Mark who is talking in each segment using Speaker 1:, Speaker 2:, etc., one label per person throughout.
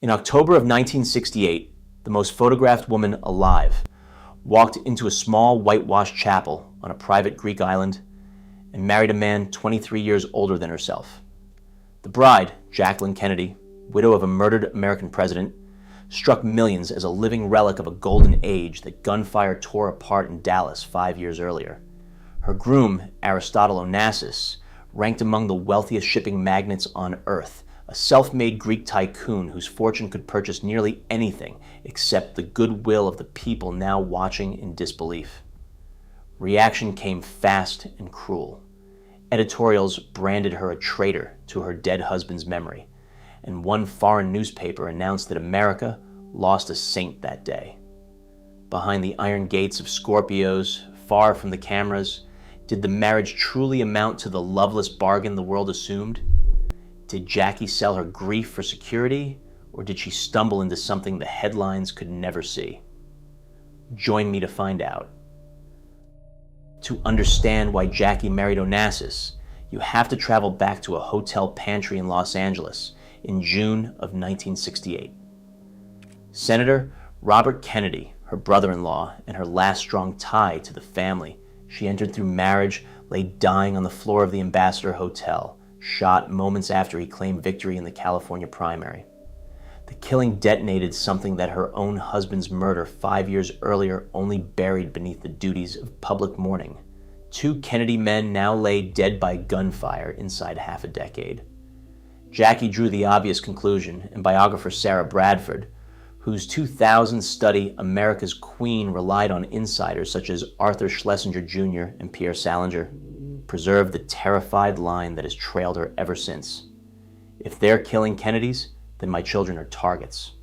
Speaker 1: In October of 1968, the most photographed woman alive walked into a small whitewashed chapel on a private Greek island and married a man 23 years older than herself. The bride, Jacqueline Kennedy, widow of a murdered American president, struck millions as a living relic of a golden age that gunfire tore apart in Dallas 5 years earlier. Her groom, Aristotle Onassis, ranked among the wealthiest shipping magnates on earth, a self-made Greek tycoon whose fortune could purchase nearly anything except the goodwill of the people now watching in disbelief. Reaction came fast and cruel. Editorials branded her a traitor to her dead husband's memory, and one foreign newspaper announced that America lost a saint that day. Behind the iron gates of Scorpios, far from the cameras, did the marriage truly amount to the loveless bargain the world assumed? Did Jackie sell her grief for security, or did she stumble into something the headlines could never see? Join me to find out. To understand why Jackie married Onassis, you have to travel back to a hotel pantry in Los Angeles in June of 1968. Senator Robert Kennedy, her brother-in-law, and her last strong tie to the family she entered through marriage, lay dying on the floor of the Ambassador Hotel, shot moments after he claimed victory in the California primary. The killing detonated something that her own husband's murder 5 years earlier only buried beneath the duties of public mourning. 2 Kennedy men now lay dead by gunfire inside half a decade. Jackie drew the obvious conclusion, and biographer Sarah Bradford, whose 2000 study America's Queen relied on insiders such as Arthur Schlesinger Jr. and Pierre Salinger, preserved the terrified line that has trailed her ever since. If they're killing Kennedys, then my children are targets.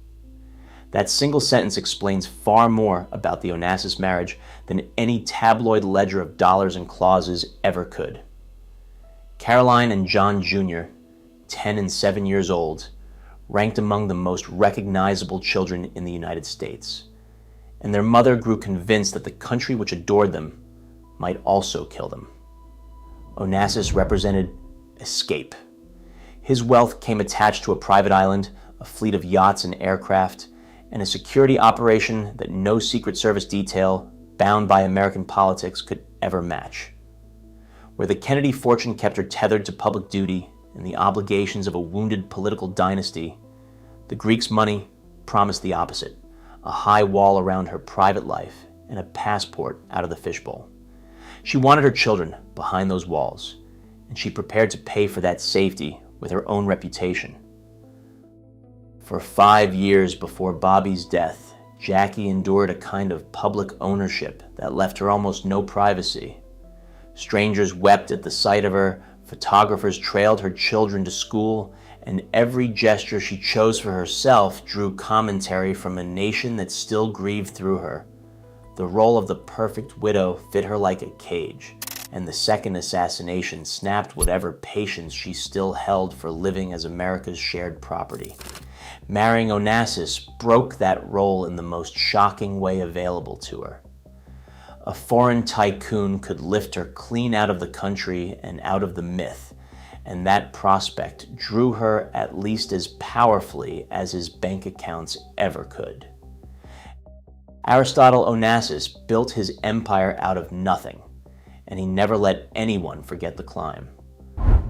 Speaker 1: That single sentence explains far more about the Onassis marriage than any tabloid ledger of dollars and clauses ever could. Caroline and John Jr., 10 and 7 years old, ranked among the most recognizable children in the United States, and their mother grew convinced that the country which adored them might also kill them. Onassis represented escape. His wealth came attached to a private island, a fleet of yachts and aircraft, and a security operation that no Secret Service detail bound by American politics could ever match. Where the Kennedy fortune kept her tethered to public duty and the obligations of a wounded political dynasty, the Greeks' money promised the opposite, a high wall around her private life and a passport out of the fishbowl. She wanted her children behind those walls, and she prepared to pay for that safety with her own reputation. For 5 years before Bobby's death, Jackie endured a kind of public ownership that left her almost no privacy. Strangers wept at the sight of her, photographers trailed her children to school, and every gesture she chose for herself drew commentary from a nation that still grieved through her. The role of the perfect widow fit her like a cage, and the second assassination snapped whatever patience she still held for living as America's shared property. Marrying Onassis broke that role in the most shocking way available to her. A foreign tycoon could lift her clean out of the country and out of the myth, and that prospect drew her at least as powerfully as his bank accounts ever could. Aristotle Onassis built his empire out of nothing, and he never let anyone forget the climb.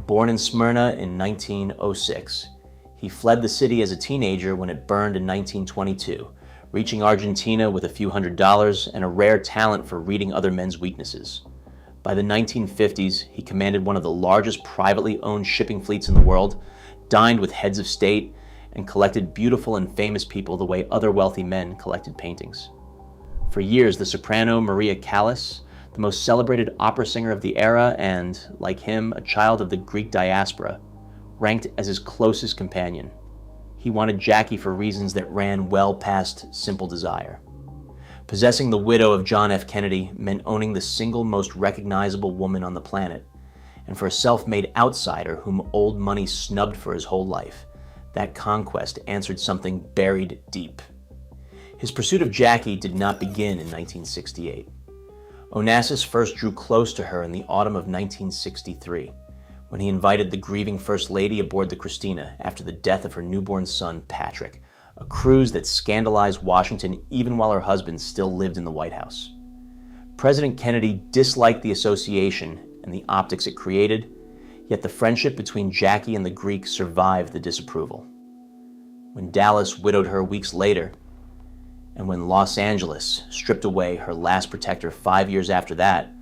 Speaker 1: Born in Smyrna in 1906, he fled the city as a teenager when it burned in 1922, reaching Argentina with a few $100s and a rare talent for reading other men's weaknesses. By the 1950s, he commanded one of the largest privately owned shipping fleets in the world, dined with heads of state, and collected beautiful and famous people the way other wealthy men collected paintings. For years, the soprano Maria Callas, the most celebrated opera singer of the era and, like him, a child of the Greek diaspora, ranked as his closest companion. He wanted Jackie for reasons that ran well past simple desire. Possessing the widow of John F. Kennedy meant owning the single most recognizable woman on the planet, and for a self-made outsider whom old money snubbed for his whole life, that conquest answered something buried deep. His pursuit of Jackie did not begin in 1968. Onassis first drew close to her in the autumn of 1963, when he invited the grieving First Lady aboard the Christina after the death of her newborn son, Patrick, a cruise that scandalized Washington even while her husband still lived in the White House. President Kennedy disliked the association and the optics it created, yet the friendship between Jackie and the Greek survived the disapproval. When Dallas widowed her weeks later, and when Los Angeles stripped away her last protector 5 years after that,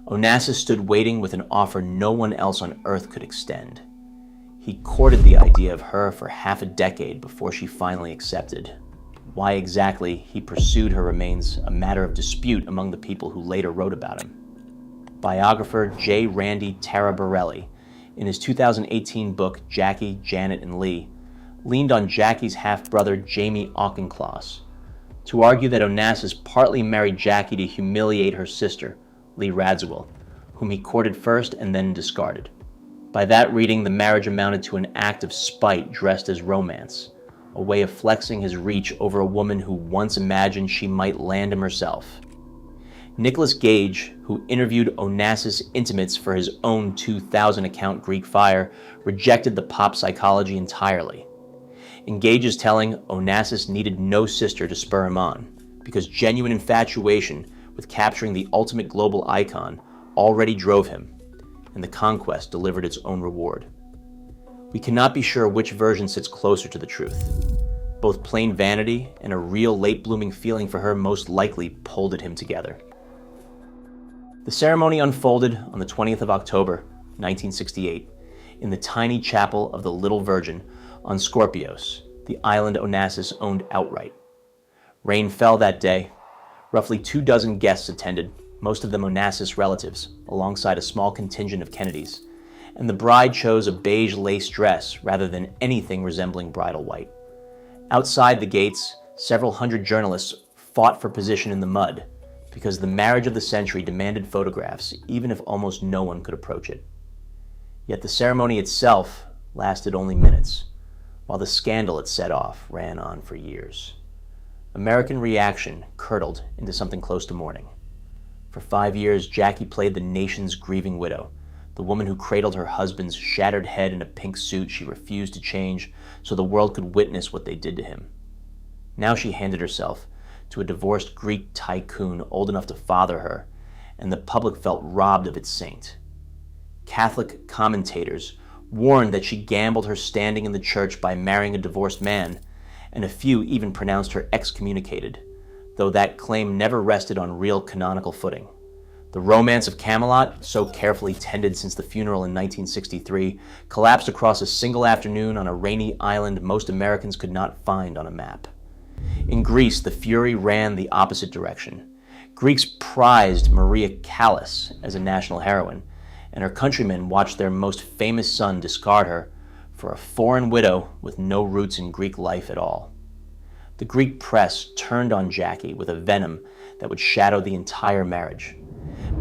Speaker 1: Onassis stood waiting with an offer no one else on earth could extend. He courted the idea of her for half a decade before she finally accepted. Why exactly he pursued her remains a matter of dispute among the people who later wrote about him. Biographer J. Randy Taraborelli, in his 2018 book Jackie, Janet, and Lee, leaned on Jackie's half-brother Jamie Auchincloss to argue that Onassis partly married Jackie to humiliate her sister, Lee Radziwill, whom he courted first and then discarded. By that reading, the marriage amounted to an act of spite dressed as romance, a way of flexing his reach over a woman who once imagined she might land him herself. Nicholas Gage, who interviewed Onassis' intimates for his own 2000 account Greek Fire, rejected the pop psychology entirely. In Gage's telling, Onassis needed no sister to spur him on, because genuine infatuation with capturing the ultimate global icon already drove him, and the conquest delivered its own reward. We cannot be sure which version sits closer to the truth. Both plain vanity and a real late-blooming feeling for her most likely pulled at him together. The ceremony unfolded on the 20th of October, 1968, in the tiny chapel of the Little Virgin on Scorpios, the island Onassis owned outright. Rain fell that day. Roughly 24 guests attended, most of them Onassis relatives, alongside a small contingent of Kennedys, and the bride chose a beige lace dress rather than anything resembling bridal white. Outside the gates, several hundred journalists fought for position in the mud, because the marriage of the century demanded photographs, even if almost no one could approach it. Yet the ceremony itself lasted only minutes, while the scandal it set off ran on for years. American reaction curdled into something close to mourning. For 5 years, Jackie played the nation's grieving widow, the woman who cradled her husband's shattered head in a pink suit she refused to change so the world could witness what they did to him. Now she handed herself to a divorced Greek tycoon old enough to father her, and the public felt robbed of its saint. Catholic commentators warned that she gambled her standing in the church by marrying a divorced man, and a few even pronounced her excommunicated, though that claim never rested on real canonical footing. The romance of Camelot, so carefully tended since the funeral in 1963, collapsed across a single afternoon on a rainy island most Americans could not find on a map. In Greece, the fury ran the opposite direction. Greeks prized Maria Callas as a national heroine, and her countrymen watched their most famous son discard her for a foreign widow with no roots in Greek life at all. The Greek press turned on Jackie with a venom that would shadow the entire marriage,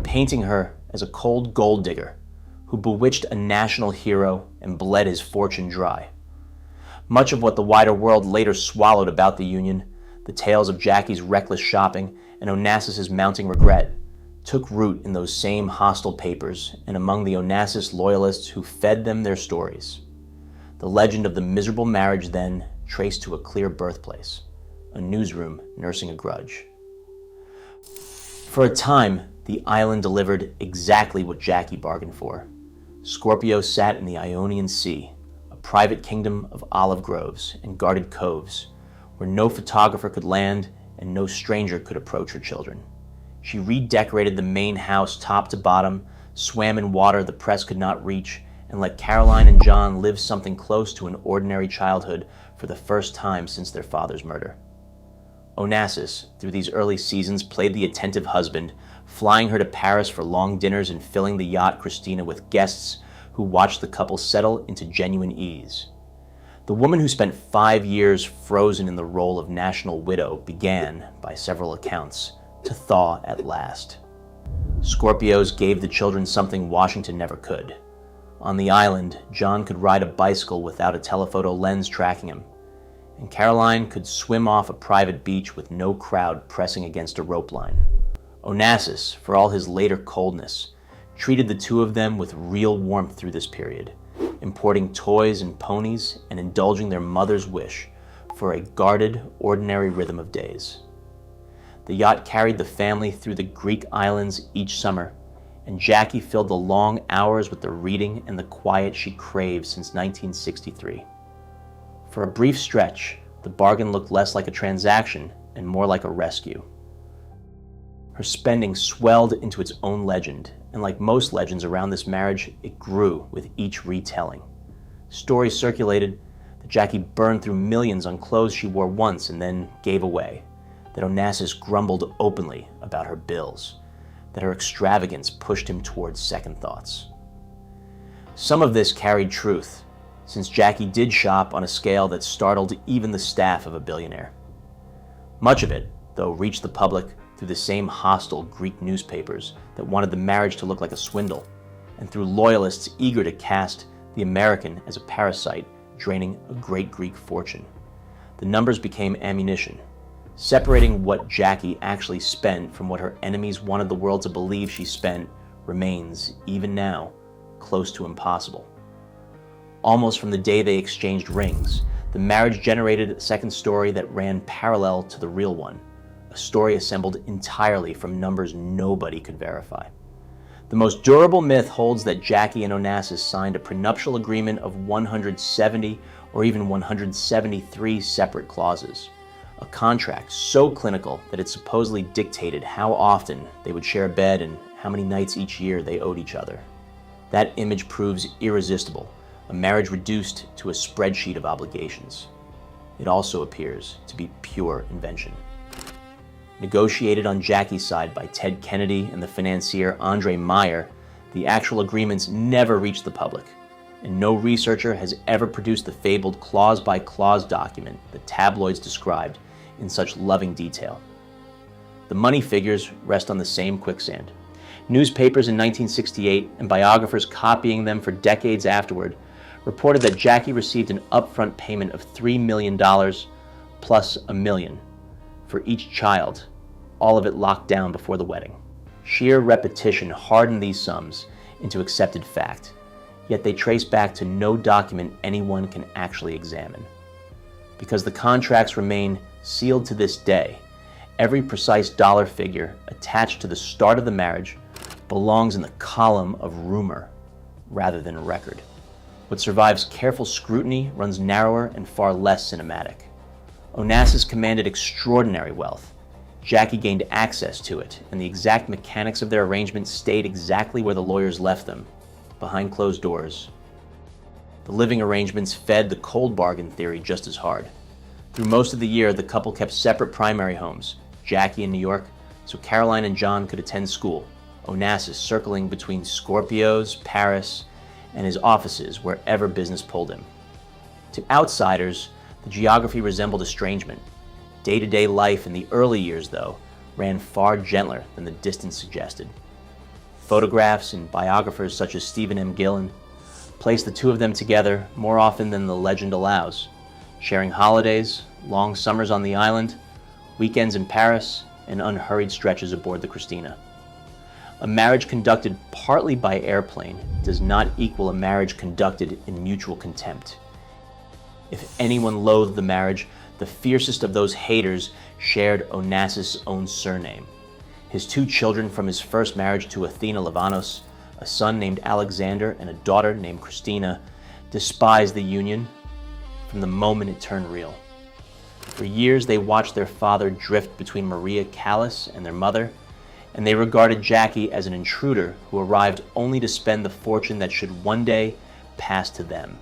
Speaker 1: painting her as a cold gold digger who bewitched a national hero and bled his fortune dry. Much of what the wider world later swallowed about the union, the tales of Jackie's reckless shopping and Onassis' mounting regret, took root in those same hostile papers and among the Onassis loyalists who fed them their stories. The legend of the miserable marriage then traced to a clear birthplace, a newsroom nursing a grudge. For a time, the island delivered exactly what Jackie bargained for. Scorpios sat in the Ionian Sea, a private kingdom of olive groves and guarded coves, where no photographer could land and no stranger could approach her children. She redecorated the main house top to bottom, swam in water the press could not reach, and let Caroline and John live something close to an ordinary childhood for the first time since their father's murder. Onassis, through these early seasons, played the attentive husband, flying her to Paris for long dinners and filling the yacht Christina with guests who watched the couple settle into genuine ease. The woman who spent 5 years frozen in the role of national widow began, by several accounts, to thaw at last. Scorpios gave the children something Washington never could. On the island, John could ride a bicycle without a telephoto lens tracking him, and Caroline could swim off a private beach with no crowd pressing against a rope line. Onassis, for all his later coldness, treated the two of them with real warmth through this period, importing toys and ponies and indulging their mother's wish for a guarded, ordinary rhythm of days. The yacht carried the family through the Greek islands each summer, and Jackie filled the long hours with the reading and the quiet she craved since 1963. For a brief stretch, the bargain looked less like a transaction and more like a rescue. Her spending swelled into its own legend, and like most legends around this marriage, it grew with each retelling. Stories circulated that Jackie burned through millions on clothes she wore once and then gave away, that Onassis grumbled openly about her bills, that her extravagance pushed him towards second thoughts. Some of this carried truth, since Jackie did shop on a scale that startled even the staff of a billionaire. Much of it, though, reached the public through the same hostile Greek newspapers that wanted the marriage to look like a swindle, and through loyalists eager to cast the American as a parasite draining a great Greek fortune. The numbers became ammunition, separating what Jackie actually spent from what her enemies wanted the world to believe she spent remains, even now, close to impossible. Almost from the day they exchanged rings, the marriage generated a second story that ran parallel to the real one, a story assembled entirely from numbers nobody could verify. The most durable myth holds that Jackie and Onassis signed a prenuptial agreement of 170 or even 173 separate clauses, a contract so clinical that it supposedly dictated how often they would share a bed and how many nights each year they owed each other. That image proves irresistible, a marriage reduced to a spreadsheet of obligations. It also appears to be pure invention. Negotiated on Jackie's side by Ted Kennedy and the financier Andre Meyer, the actual agreements never reached the public, and no researcher has ever produced the fabled clause-by-clause document the tabloids described in such loving detail. The money figures rest on the same quicksand. Newspapers in 1968 and biographers copying them for decades afterward reported that Jackie received an upfront payment of $3 million plus $1 million for each child, all of it locked down before the wedding. Sheer repetition hardened these sums into accepted fact, yet they trace back to no document anyone can actually examine. Because the contracts remain sealed to this day, every precise dollar figure attached to the start of the marriage belongs in the column of rumor rather than record. What survives careful scrutiny runs narrower and far less cinematic. Onassis commanded extraordinary wealth. Jackie gained access to it, and the exact mechanics of their arrangement stayed exactly where the lawyers left them, behind closed doors. The living arrangements fed the cold bargain theory just as hard. Through most of the year, the couple kept separate primary homes, Jackie in New York, so Caroline and John could attend school, Onassis circling between Scorpios, Paris, and his offices wherever business pulled him. To outsiders, the geography resembled estrangement. Day-to-day life in the early years, though, ran far gentler than the distance suggested. Photographs and biographers such as Stephen M. Gillen placed the two of them together more often than the legend allows, sharing holidays, long summers on the island, weekends in Paris, and unhurried stretches aboard the Christina. A marriage conducted partly by airplane does not equal a marriage conducted in mutual contempt. If anyone loathed the marriage, the fiercest of those haters shared Onassis' own surname. His two children from his first marriage to Athena Livanos, a son named Alexander and a daughter named Christina, despised the union from the moment it turned real. For years they watched their father drift between Maria Callas and their mother, and they regarded Jackie as an intruder who arrived only to spend the fortune that should one day pass to them.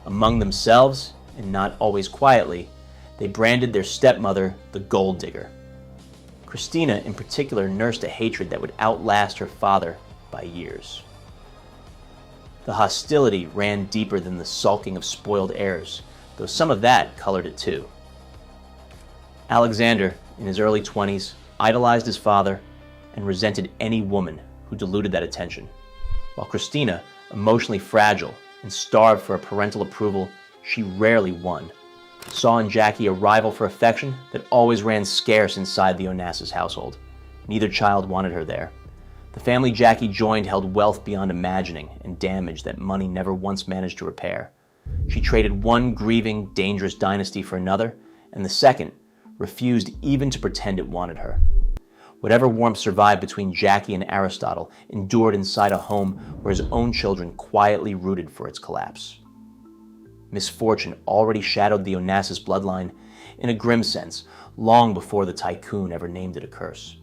Speaker 1: Among themselves, and not always quietly, they branded their stepmother the gold digger. Christina, in particular, nursed a hatred that would outlast her father by years. The hostility ran deeper than the sulking of spoiled heirs, though some of that colored it too. Alexander, in his early 20s, idolized his father and resented any woman who diluted that attention, while Christina, emotionally fragile and starved for a parental approval she rarely won, saw in Jackie a rival for affection that always ran scarce inside the Onassis household. Neither child wanted her there. The family Jackie joined held wealth beyond imagining and damage that money never once managed to repair. She traded one grieving, dangerous dynasty for another, and the second refused even to pretend it wanted her. Whatever warmth survived between Jackie and Aristotle endured inside a home where his own children quietly rooted for its collapse. Misfortune already shadowed the Onassis bloodline in a grim sense, long before the tycoon ever named it a curse.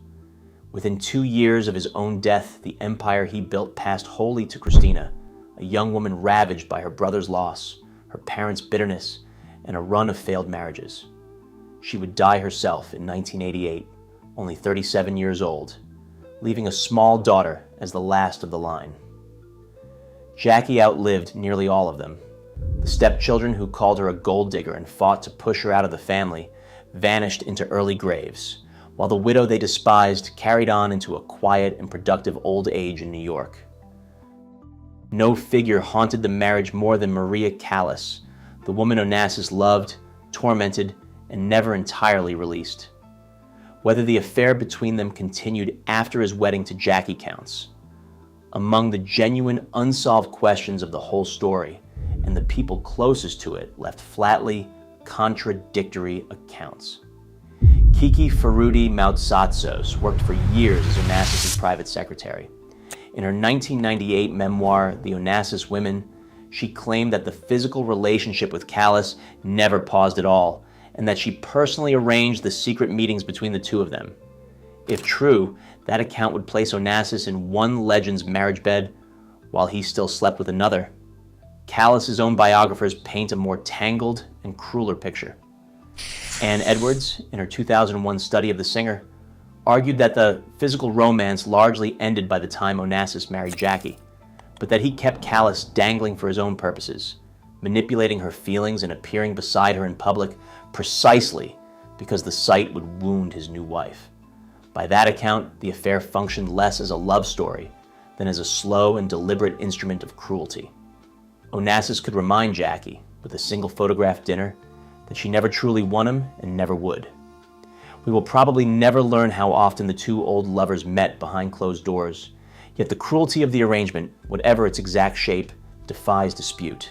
Speaker 1: Within 2 years of his own death, the empire he built passed wholly to Christina, a young woman ravaged by her brother's loss, her parents' bitterness, and a run of failed marriages. She would die herself in 1988, only 37 years old, leaving a small daughter as the last of the line. Jackie outlived nearly all of them. The stepchildren who called her a gold digger and fought to push her out of the family vanished into early graves, while the widow they despised carried on into a quiet and productive old age in New York. No figure haunted the marriage more than Maria Callas, the woman Onassis loved, tormented, and never entirely released. Whether the affair between them continued after his wedding to Jackie counts. Among the genuine, unsolved questions of the whole story, and the people closest to it left flatly contradictory accounts. Kiki Ferruti Moutsatsos worked for years as Onassis' private secretary. In her 1998 memoir, The Onassis Women, she claimed that the physical relationship with Callas never paused at all, and that she personally arranged the secret meetings between the two of them. If true, that account would place Onassis in one legend's marriage bed, while he still slept with another. Callas' own biographers paint a more tangled and crueler picture. Anne Edwards, in her 2001 study of the singer, argued that the physical romance largely ended by the time Onassis married Jackie, but that he kept Callas dangling for his own purposes, manipulating her feelings and appearing beside her in public precisely because the sight would wound his new wife. By that account, the affair functioned less as a love story than as a slow and deliberate instrument of cruelty. Onassis could remind Jackie, with a single photographed dinner, that she never truly won him and never would. We will probably never learn how often the two old lovers met behind closed doors, yet the cruelty of the arrangement, whatever its exact shape, defies dispute.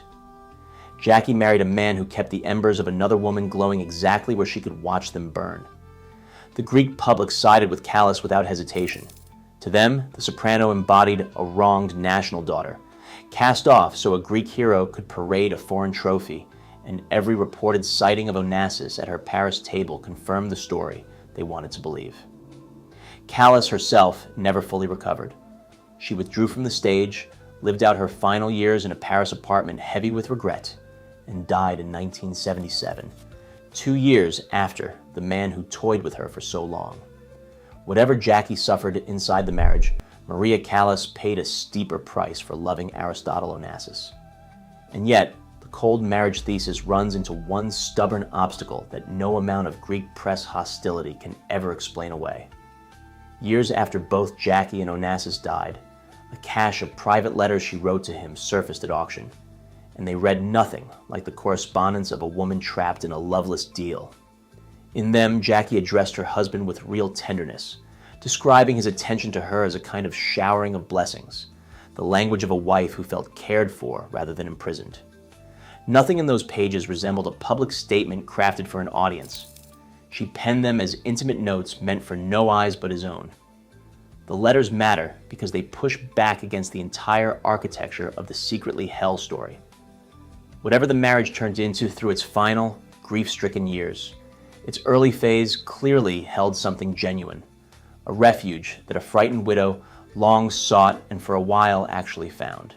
Speaker 1: Jackie married a man who kept the embers of another woman glowing exactly where she could watch them burn. The Greek public sided with Callas without hesitation. To them, the soprano embodied a wronged national daughter, cast off so a Greek hero could parade a foreign trophy, and every reported sighting of Onassis at her Paris table confirmed the story they wanted to believe. Callas herself never fully recovered. She withdrew from the stage, lived out her final years in a Paris apartment heavy with regret, and died in 1977, 2 years after the man who toyed with her for so long. Whatever Jackie suffered inside the marriage, Maria Callas paid a steeper price for loving Aristotle Onassis. And yet, the cold marriage thesis runs into one stubborn obstacle that no amount of Greek press hostility can ever explain away. Years after both Jackie and Onassis died, a cache of private letters she wrote to him surfaced at auction, and they read nothing like the correspondence of a woman trapped in a loveless deal. In them, Jackie addressed her husband with real tenderness, describing his attention to her as a kind of showering of blessings, the language of a wife who felt cared for rather than imprisoned. Nothing in those pages resembled a public statement crafted for an audience. She penned them as intimate notes meant for no eyes but his own. The letters matter because they push back against the entire architecture of the secretly hell story. Whatever the marriage turned into through its final, grief-stricken years, its early phase clearly held something genuine, a refuge that a frightened widow long sought and for a while actually found.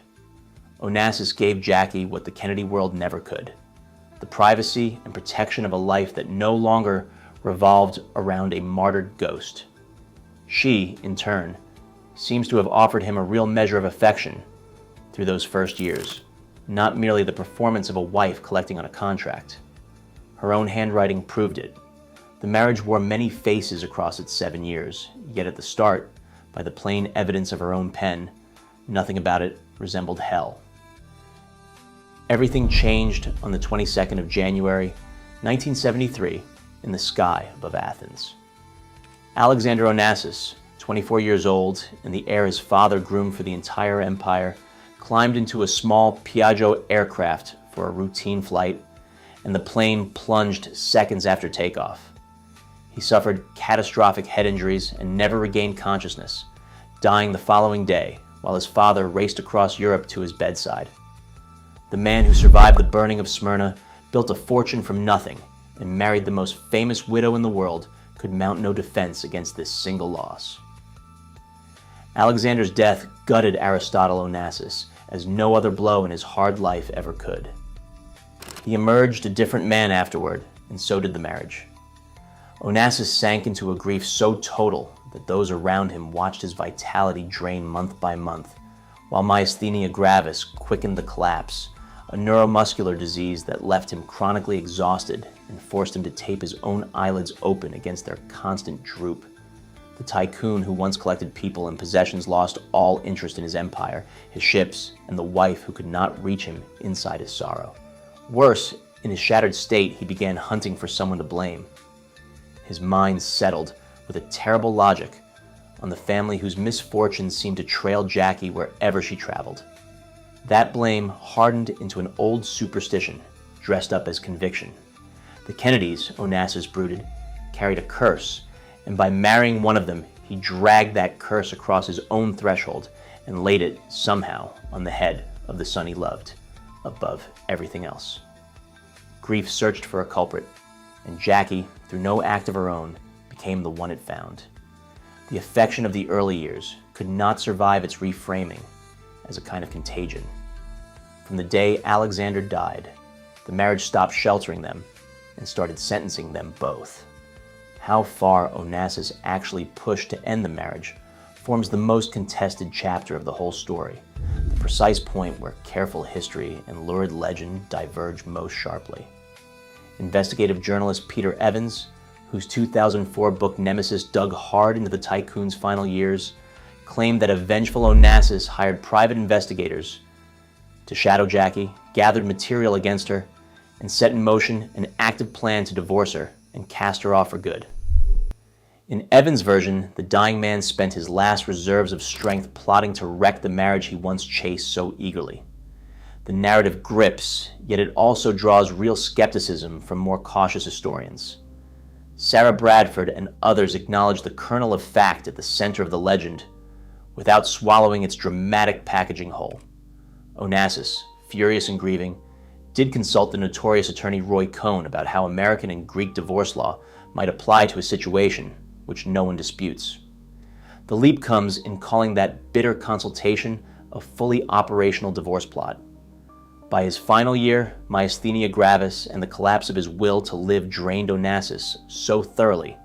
Speaker 1: Onassis gave Jackie what the Kennedy world never could, the privacy and protection of a life that no longer revolved around a martyred ghost. She, in turn, seems to have offered him a real measure of affection through those first years, not merely the performance of a wife collecting on a contract. Her own handwriting proved it. The marriage wore many faces across its 7 years, yet at the start, by the plain evidence of her own pen, nothing about it resembled hell. Everything changed on the 22nd of January, 1973, in the sky above Athens. Alexander Onassis, 24 years old, and the heir his father groomed for the entire empire, climbed into a small Piaggio aircraft for a routine flight, and the plane plunged seconds after takeoff. He suffered catastrophic head injuries and never regained consciousness, dying the following day while his father raced across Europe to his bedside. The man who survived the burning of Smyrna built a fortune from nothing and married the most famous widow in the world could mount no defense against this single loss. Alexander's death gutted Aristotle Onassis as no other blow in his hard life ever could. He emerged a different man afterward, and so did the marriage. Onassis sank into a grief so total that those around him watched his vitality drain month by month, while myasthenia gravis quickened the collapse, a neuromuscular disease that left him chronically exhausted and forced him to tape his own eyelids open against their constant droop. The tycoon who once collected people and possessions lost all interest in his empire, his ships, and the wife who could not reach him inside his sorrow. Worse, in his shattered state, he began hunting for someone to blame. His mind settled, with a terrible logic, on the family whose misfortunes seemed to trail Jackie wherever she traveled. That blame hardened into an old superstition, dressed up as conviction. The Kennedys, Onassis brooded, carried a curse, and by marrying one of them, he dragged that curse across his own threshold and laid it, somehow, on the head of the son he loved, above everything else. Grief searched for a culprit, and Jackie, through no act of her own, became the one it found. The affection of the early years could not survive its reframing as a kind of contagion. From the day Alexander died, the marriage stopped sheltering them and started sentencing them both. How far Onassis actually pushed to end the marriage forms the most contested chapter of the whole story, the precise point where careful history and lurid legend diverge most sharply. Investigative journalist Peter Evans, whose 2004 book Nemesis dug hard into the tycoon's final years, claimed that a vengeful Onassis hired private investigators to shadow Jackie, gathered material against her, and set in motion an active plan to divorce her and cast her off for good. In Evans' version, the dying man spent his last reserves of strength plotting to wreck the marriage he once chased so eagerly. The narrative grips, yet it also draws real skepticism from more cautious historians. Sarah Bradford and others acknowledge the kernel of fact at the center of the legend, without swallowing its dramatic packaging whole. Onassis, furious and grieving, did consult the notorious attorney Roy Cohn about how American and Greek divorce law might apply to a situation which no one disputes. The leap comes in calling that bitter consultation a fully operational divorce plot. By his final year, myasthenia gravis and the collapse of his will to live drained Onassis so thoroughly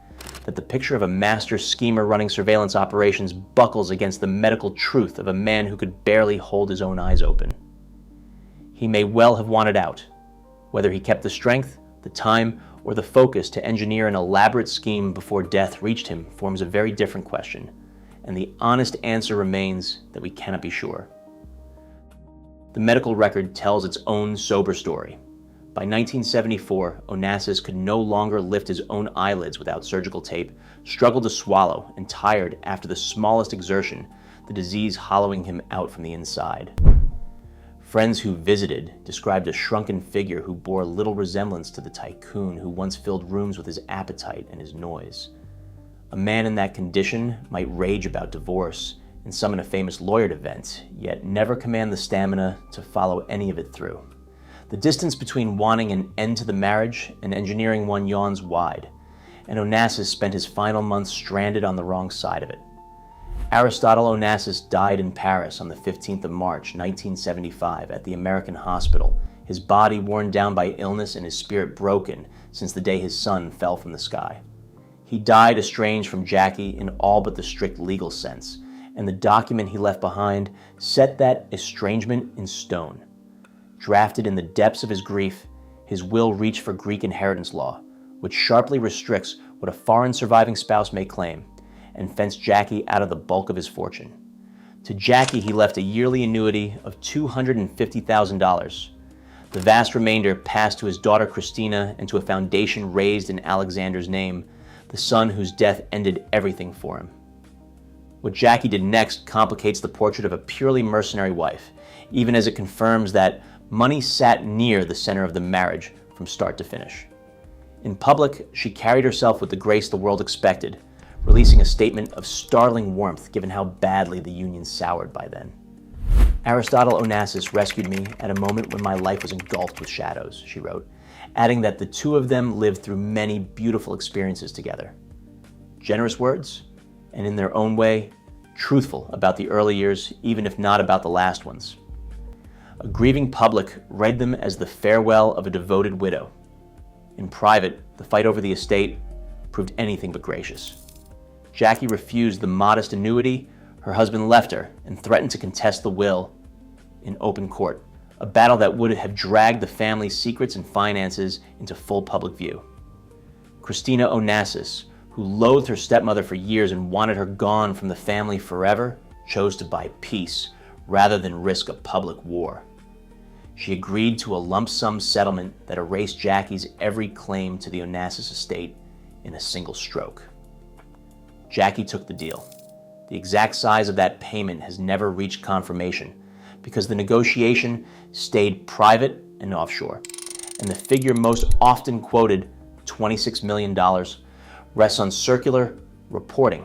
Speaker 1: that the picture of a master schemer running surveillance operations buckles against the medical truth of a man who could barely hold his own eyes open. He may well have wanted out. Whether he kept the strength, the time, or the focus to engineer an elaborate scheme before death reached him forms a very different question, and the honest answer remains that we cannot be sure. The medical record tells its own sober story. By 1974, Onassis could no longer lift his own eyelids without surgical tape, struggled to swallow, and tired after the smallest exertion, the disease hollowing him out from the inside. Friends who visited described a shrunken figure who bore little resemblance to the tycoon who once filled rooms with his appetite and his noise. A man in that condition might rage about divorce and summon a famous lawyer to vent, yet never command the stamina to follow any of it through. The distance between wanting an end to the marriage and engineering one yawns wide, and Onassis spent his final months stranded on the wrong side of it. Aristotle Onassis died in Paris on the 15th of March, 1975, at the American hospital, his body worn down by illness and his spirit broken since the day his son fell from the sky. He died estranged from Jackie in all but the strict legal sense, and the document he left behind set that estrangement in stone. Drafted in the depths of his grief, his will reached for Greek inheritance law, which sharply restricts what a foreign surviving spouse may claim, and fenced Jackie out of the bulk of his fortune. To Jackie, he left a yearly annuity of $250,000. The vast remainder passed to his daughter Christina and to a foundation raised in Alexander's name, the son whose death ended everything for him. What Jackie did next complicates the portrait of a purely mercenary wife, even as it confirms that Money sat near the center of the marriage from start to finish. In public, she carried herself with the grace the world expected, releasing a statement of startling warmth given how badly the union soured by then. Aristotle Onassis rescued me at a moment when my life was engulfed with shadows, she wrote, adding that the two of them lived through many beautiful experiences together. Generous words, and in their own way, truthful about the early years, even if not about the last ones. A grieving public read them as the farewell of a devoted widow. In private, the fight over the estate proved anything but gracious. Jackie refused the modest annuity her husband left her and threatened to contest the will in open court, a battle that would have dragged the family's secrets and finances into full public view. Christina Onassis, who loathed her stepmother for years and wanted her gone from the family forever, chose to buy peace rather than risk a public war. She agreed to a lump sum settlement that erased Jackie's every claim to the Onassis estate in a single stroke. Jackie took the deal. The exact size of that payment has never reached confirmation because the negotiation stayed private and offshore, and the figure most often quoted, $26 million, rests on circular reporting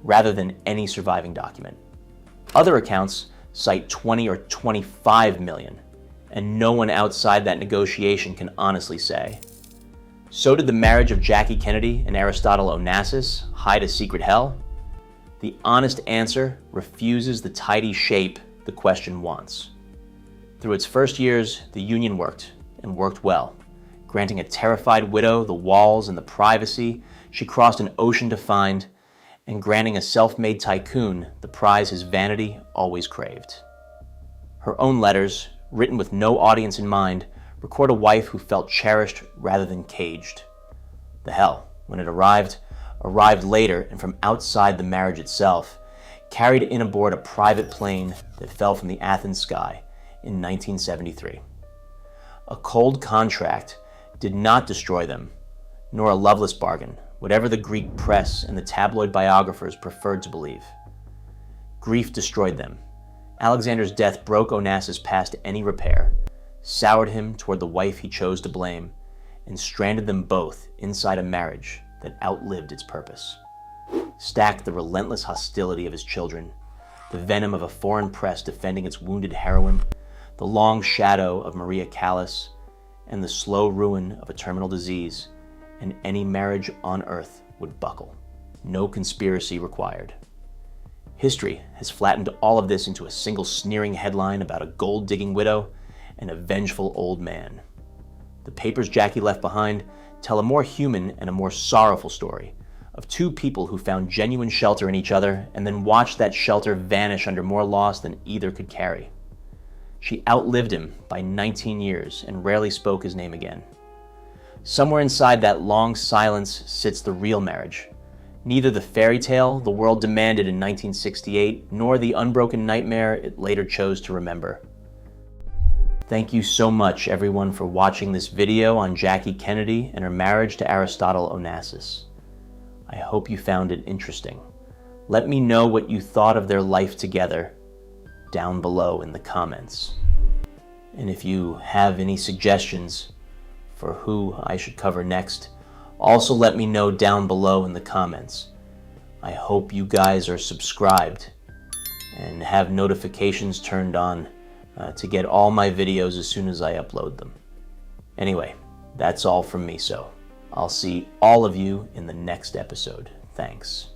Speaker 1: rather than any surviving document. Other accounts cite 20 or 25 million, and no one outside that negotiation can honestly say. So did the marriage of Jackie Kennedy and Aristotle Onassis hide a secret hell? The honest answer refuses the tidy shape the question wants. Through its first years, the union worked, and worked well, granting a terrified widow the walls and the privacy she crossed an ocean to find, and granting a self-made tycoon the prize his vanity always craved. Her own letters, written with no audience in mind, record a wife who felt cherished rather than caged. The hell, when it arrived later and from outside the marriage itself, carried in aboard a private plane that fell from the Athens sky in 1973. A cold contract did not destroy them, nor a loveless bargain, whatever the Greek press and the tabloid biographers preferred to believe. Grief destroyed them. Alexander's death broke Onassis past any repair, soured him toward the wife he chose to blame, and stranded them both inside a marriage that outlived its purpose. Stacked the relentless hostility of his children, the venom of a foreign press defending its wounded heroine, the long shadow of Maria Callas, and the slow ruin of a terminal disease, and any marriage on earth would buckle. No conspiracy required. History has flattened all of this into a single sneering headline about a gold-digging widow and a vengeful old man. The papers Jackie left behind tell a more human and a more sorrowful story of two people who found genuine shelter in each other and then watched that shelter vanish under more loss than either could carry. She outlived him by 19 years and rarely spoke his name again. Somewhere inside that long silence sits the real marriage. Neither the fairy tale the world demanded in 1968, nor the unbroken nightmare it later chose to remember. Thank you so much, everyone, for watching this video on Jackie Kennedy and her marriage to Aristotle Onassis. I hope you found it interesting. Let me know what you thought of their life together down below in the comments. And if you have any suggestions for who I should cover next, also let me know down below in the comments. I hope you guys are subscribed and have notifications turned on to get all my videos as soon as I upload them. Anyway, that's all from me, so I'll see all of you in the next episode. Thanks.